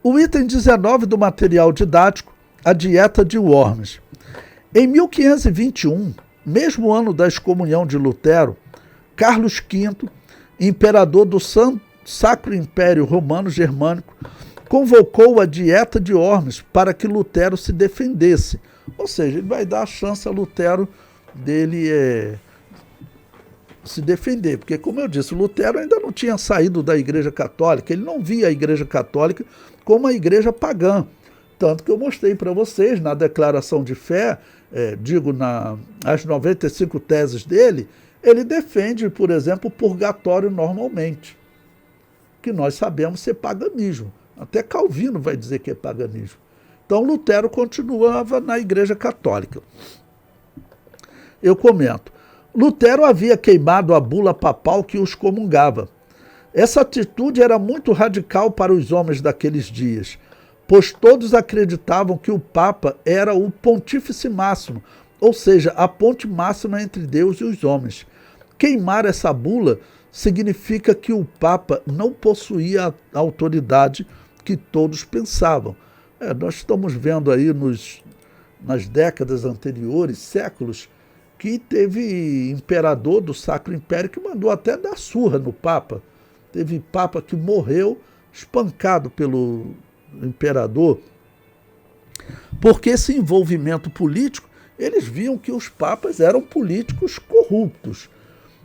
O item 19 do material didático, a dieta de Worms. Em 1521, mesmo ano da excomunhão de Lutero, Carlos V, imperador do Sacro Império Romano Germânico, convocou a dieta de Worms para que Lutero se defendesse. Ou seja, ele vai dar a chance a Lutero dele se defender, porque, como eu disse, Lutero ainda não tinha saído da Igreja Católica, ele não via a Igreja Católica como a igreja pagã. Tanto que eu mostrei para vocês na declaração de fé, as 95 teses dele, ele defende, por exemplo, o purgatório normalmente, que nós sabemos ser paganismo. Até Calvino vai dizer que é paganismo. Então Lutero continuava na Igreja Católica. Eu comento. Lutero havia queimado a bula papal que os comungava. Essa atitude era muito radical para os homens daqueles dias, pois todos acreditavam que o Papa era o pontífice máximo, ou seja, a ponte máxima entre Deus e os homens. Queimar essa bula significa que o Papa não possuía a autoridade que todos pensavam. Nós estamos vendo aí nas décadas anteriores, séculos, que teve imperador do Sacro Império que mandou até dar surra no Papa. Teve Papa que morreu espancado pelo imperador. Porque esse envolvimento político, eles viam que os papas eram políticos corruptos.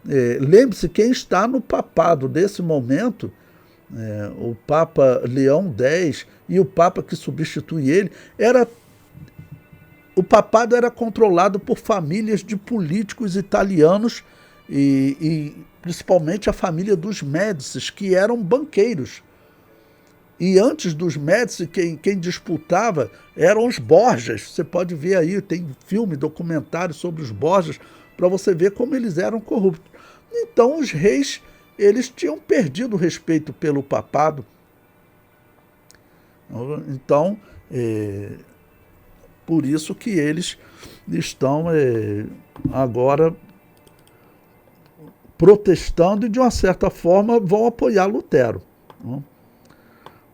Lembre-se, quem está no papado nesse momento, o Papa Leão X e o Papa que substitui ele, o papado era controlado por famílias de políticos italianos e principalmente a família dos Médicis, que eram banqueiros. E antes dos Médici, quem disputava eram os Borgias. Você pode ver aí, tem filme, documentário sobre os Borgias, para você ver como eles eram corruptos. Então os reis, eles tinham perdido o respeito pelo papado. Então, por isso que eles estão agora protestando e, de uma certa forma, vão apoiar Lutero.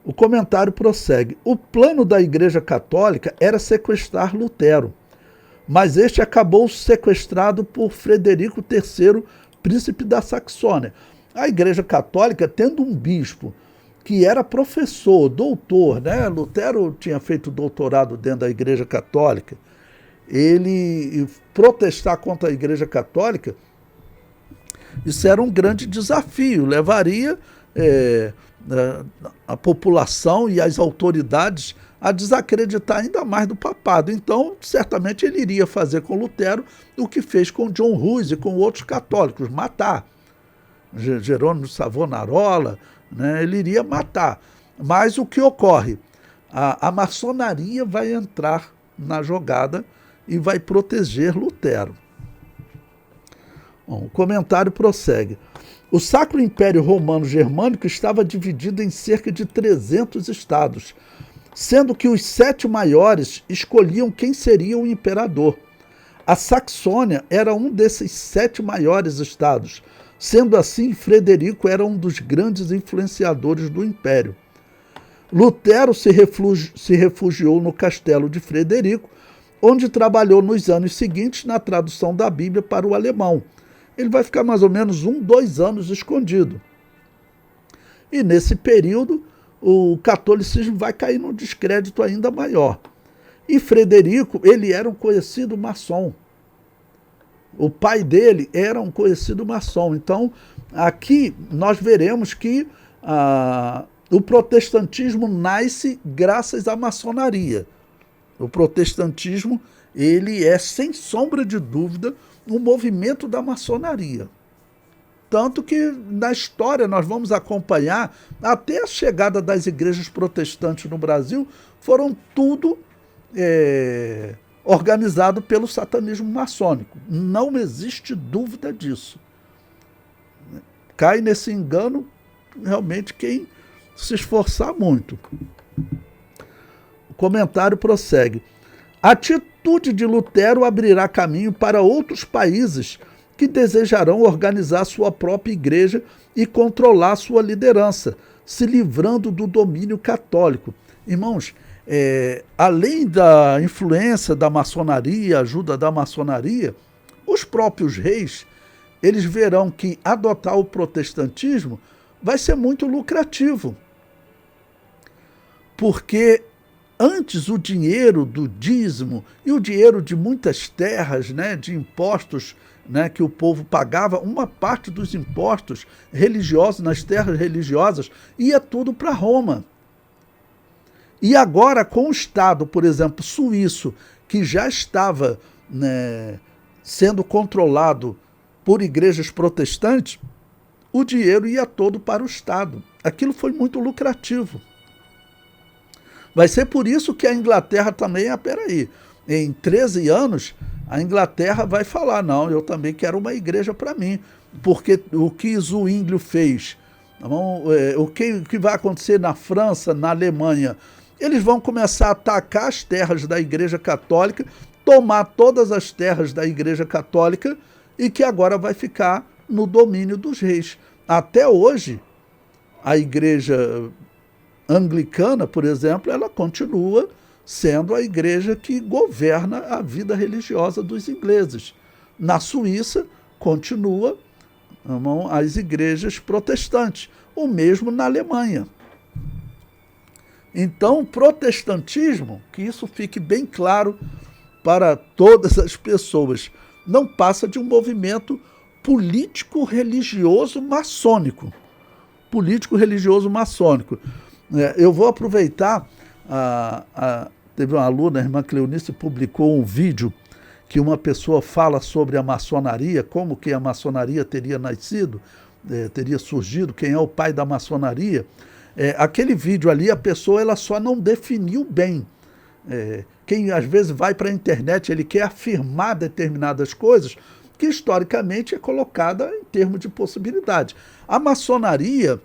O comentário prossegue. O plano da Igreja Católica era sequestrar Lutero, mas este acabou sequestrado por Frederico III, príncipe da Saxônia. A Igreja Católica, tendo um bispo que era professor, doutor, né? Lutero tinha feito doutorado dentro da Igreja Católica, ele protestar contra a Igreja Católica, isso era um grande desafio, levaria a população e as autoridades a desacreditar ainda mais do papado. Então, certamente ele iria fazer com Lutero o que fez com John Hus e com outros católicos, matar. Jerônimo Savonarola, né, ele iria matar. Mas o que ocorre? A maçonaria vai entrar na jogada e vai proteger Lutero. Bom, o comentário prossegue. O Sacro Império Romano Germânico estava dividido em cerca de 300 estados, sendo que os 7 maiores escolhiam quem seria o imperador. A Saxônia era um desses 7 maiores estados. Sendo assim, Frederico era um dos grandes influenciadores do império. Lutero se refugiou no castelo de Frederico, onde trabalhou nos anos seguintes na tradução da Bíblia para o alemão. Ele vai ficar mais ou menos 2 anos escondido. E nesse período, o catolicismo vai cair num descrédito ainda maior. E Frederico, ele era um conhecido maçom. O pai dele era um conhecido maçom. Então, aqui nós veremos que o protestantismo nasce graças à maçonaria. O protestantismo, ele é, sem sombra de dúvida, um movimento da maçonaria. Tanto que na história nós vamos acompanhar, até a chegada das igrejas protestantes no Brasil, foram tudo organizado pelo satanismo maçônico. Não existe dúvida disso. Cai nesse engano realmente quem se esforçar muito. O comentário prossegue. A atitude de Lutero abrirá caminho para outros países que desejarão organizar sua própria igreja e controlar sua liderança, se livrando do domínio católico. Irmãos, além da influência da maçonaria, ajuda da maçonaria, os próprios reis, eles verão que adotar o protestantismo vai ser muito lucrativo. Porque antes o dinheiro do dízimo e o dinheiro de muitas terras, né, de impostos, né, que o povo pagava, uma parte dos impostos religiosos nas terras religiosas ia tudo para Roma. E agora, com o Estado, por exemplo, suíço, que já estava, né, sendo controlado por igrejas protestantes, o dinheiro ia todo para o Estado. Aquilo foi muito lucrativo. Vai ser por isso que a Inglaterra também, peraí, em 13 anos, a Inglaterra vai falar, não, eu também quero uma igreja para mim, porque o que Zwinglio fez, o que vai acontecer na França, na Alemanha, eles vão começar a atacar as terras da Igreja Católica, tomar todas as terras da Igreja Católica e que agora vai ficar no domínio dos reis. Até hoje, a Igreja Anglicana, por exemplo, ela continua sendo a igreja que governa a vida religiosa dos ingleses. Na Suíça, continua as igrejas protestantes, o mesmo na Alemanha. Então, o protestantismo, que isso fique bem claro para todas as pessoas, não passa de um movimento político-religioso maçônico. Político-religioso maçônico. Eu vou aproveitar, teve uma aluna, a irmã Cleonice, publicou um vídeo que uma pessoa fala sobre a maçonaria, como que a maçonaria teria nascido, teria surgido, quem é o pai da maçonaria. Aquele vídeo ali, a pessoa ela só não definiu bem. Quem às vezes vai para a internet, ele quer afirmar determinadas coisas que historicamente é colocada em termos de possibilidade. A maçonaria,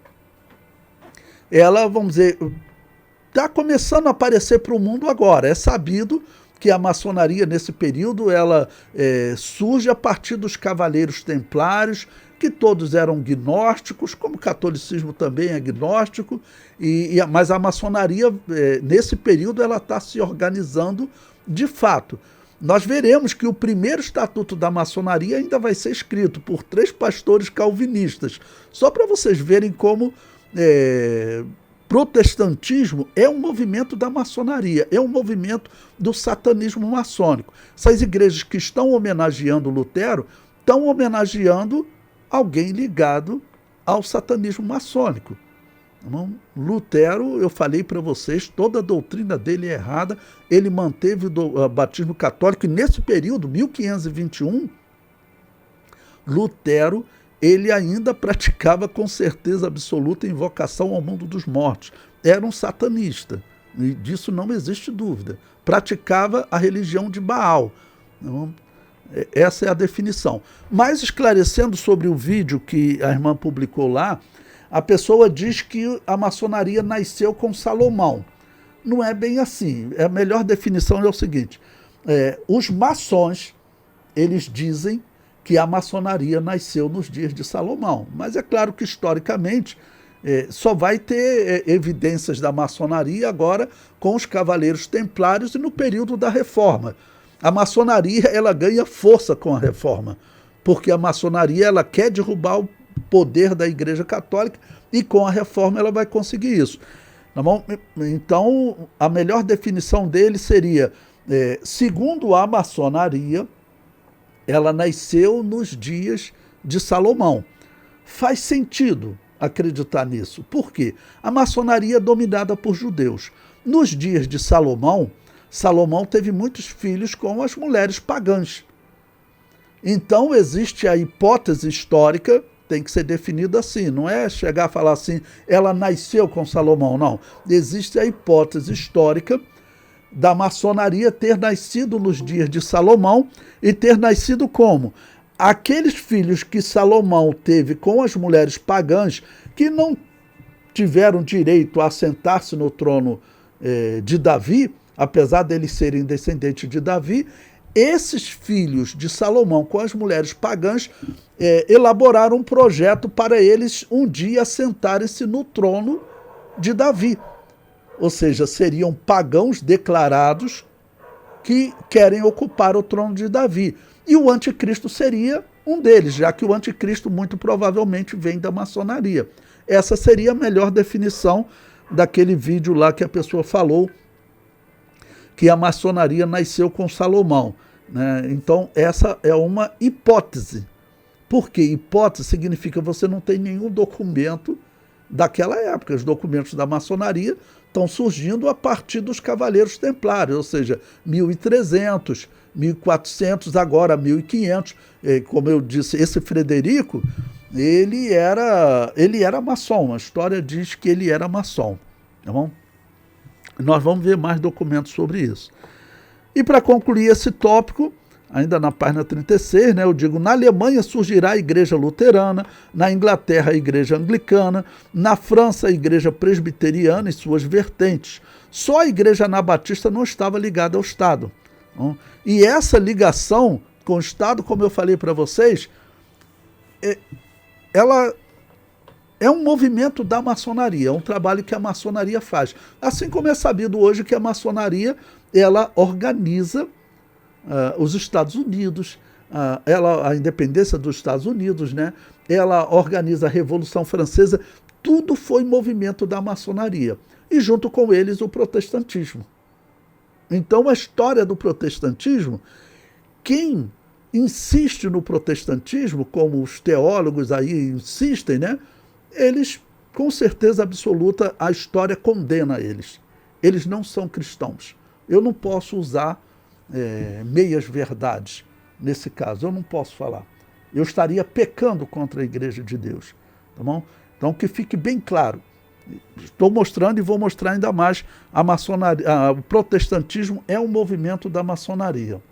ela, vamos dizer, está começando a aparecer para o mundo agora. É sabido que a maçonaria, nesse período, ela surge a partir dos cavaleiros templários, que todos eram gnósticos, como o catolicismo também é gnóstico, mas a maçonaria, nesse período, ela está se organizando de fato. Nós veremos que o primeiro estatuto da maçonaria ainda vai ser escrito por 3 pastores calvinistas, só para vocês verem como protestantismo é um movimento da maçonaria, é um movimento do satanismo maçônico. Essas igrejas que estão homenageando Lutero, estão homenageando alguém ligado ao satanismo maçônico. Lutero, eu falei para vocês, toda a doutrina dele é errada, ele manteve o batismo católico, e nesse período, 1521, Lutero, ele ainda praticava com certeza absoluta invocação ao mundo dos mortos. Era um satanista, e disso não existe dúvida. Praticava a religião de Baal. Essa é a definição. Mas esclarecendo sobre o vídeo que a irmã publicou lá, a pessoa diz que a maçonaria nasceu com Salomão. Não é bem assim. A melhor definição é o seguinte: os maçons, eles dizem que a maçonaria nasceu nos dias de Salomão. Mas é claro que, historicamente, só vai ter evidências da maçonaria agora com os cavaleiros templários e no período da Reforma. A maçonaria, ela ganha força com a Reforma, porque a maçonaria, ela quer derrubar o poder da Igreja Católica e com a Reforma ela vai conseguir isso. Tá bom? Então, a melhor definição dele seria, segundo a maçonaria, ela nasceu nos dias de Salomão. Faz sentido acreditar nisso. Por quê? A maçonaria é dominada por judeus. Nos dias de Salomão, Salomão teve muitos filhos com as mulheres pagãs. Então, existe a hipótese histórica, tem que ser definida assim, não é chegar a falar assim, ela nasceu com Salomão, não. Existe a hipótese histórica da maçonaria ter nascido nos dias de Salomão e ter nascido como? Aqueles filhos que Salomão teve com as mulheres pagãs que não tiveram direito a assentar-se no trono de Davi, apesar deles serem descendentes de Davi, esses filhos de Salomão com as mulheres pagãs elaboraram um projeto para eles um dia assentarem-se no trono de Davi. ou seja, seriam pagãos declarados que querem ocupar o trono de Davi. E o anticristo seria um deles, já que o anticristo muito provavelmente vem da maçonaria. Essa seria a melhor definição daquele vídeo lá que a pessoa falou que a maçonaria nasceu com Salomão, né? Então, essa é uma hipótese. Por quê? Hipótese significa que você não tem nenhum documento daquela época. Os documentos da maçonaria estão surgindo a partir dos Cavaleiros Templários, ou seja, 1300, 1400, agora 1500. Como eu disse, esse Frederico, ele era maçom. A história diz que ele era maçom. Tá bom? Nós vamos ver mais documentos sobre isso. E para concluir esse tópico, ainda na página 36, né, eu digo, na Alemanha surgirá a igreja luterana, na Inglaterra a igreja anglicana, na França a igreja presbiteriana e suas vertentes. Só a igreja anabatista não estava ligada ao Estado. E essa ligação com o Estado, como eu falei para vocês, ela é um movimento da maçonaria, é um trabalho que a maçonaria faz. Assim como é sabido hoje que a maçonaria, ela organiza os Estados Unidos, a independência dos Estados Unidos, né? Ela organiza a Revolução Francesa, tudo foi movimento da maçonaria. E junto com eles o protestantismo. Então a história do protestantismo, quem insiste no protestantismo, como os teólogos aí insistem, né? Eles, com certeza absoluta, a história condena eles. Eles não são cristãos. Eu não posso usar meias verdades nesse caso. Eu não posso falar. Eu estaria pecando contra a Igreja de Deus. Tá bom? Então, que fique bem claro. Estou mostrando e vou mostrar ainda mais a maçonaria. O protestantismo é um movimento da maçonaria.